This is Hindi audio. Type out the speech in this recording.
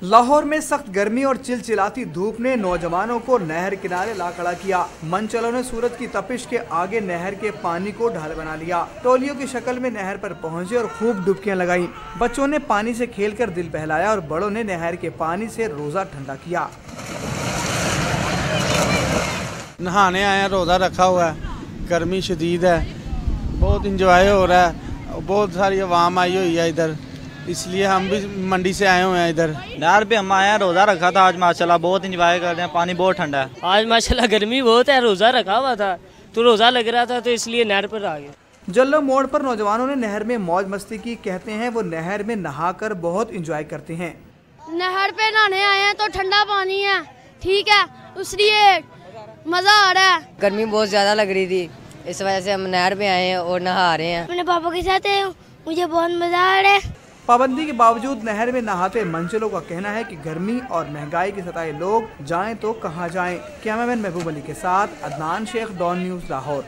लाहौर में सख्त गर्मी और चिलचिलाती धूप ने नौजवानों को नहर किनारे ला खड़ा किया। मनचलों ने सूरज की तपिश के आगे नहर के पानी को ढाल बना लिया। टोलियों की शक्ल में नहर पर पहुंचे और खूब डुबकियां लगाईं। बच्चों ने पानी से खेलकर दिल बहलाया और बड़ों ने नहर के पानी से रोजा ठंडा किया। नहाने आए हैं, रोजा रखा हुआ है, गर्मी शदीद है, बहुत इंजॉय हो रहा है, बहुत सारी आवाम आई हुई है इधर, इसलिए हम भी मंडी से आए हुए हैं इधर। नहर पे हम आए हैं, रोज़ा रखा था आज माशाल्लाह, बहुत इंजॉय कर रहे हैं, पानी बहुत ठंडा है। आज माशाल्लाह गर्मी बहुत है, रोज़ा रखा हुआ था तो रोज़ा लग रहा था तो इसलिए नहर पर आ गए। जल्लो मोड़ पर नौजवानों ने नहर में मौज मस्ती की। कहते हैं वो नहर में नहाकर बहुत इंजॉय करते हैं। नहर पे नहाने आए हैं तो ठंडा पानी है, ठीक है, इसलिए मजा आ रहा है। गर्मी बहुत ज्यादा लग रही थी, इस वजह से हम नहर पे आए हैं और नहा रहे हैं। अपने पापा के साथ आए हूँ, मुझे बहुत मजा आ रहा है। पाबंदी के बावजूद नहर में नहाते मंचलों का कहना है कि गर्मी और महंगाई के सताए लोग जाएं तो कहां जाएं। कैमरामैन महबूब अली के साथ अदनान शेख, डॉन न्यूज़, लाहौर।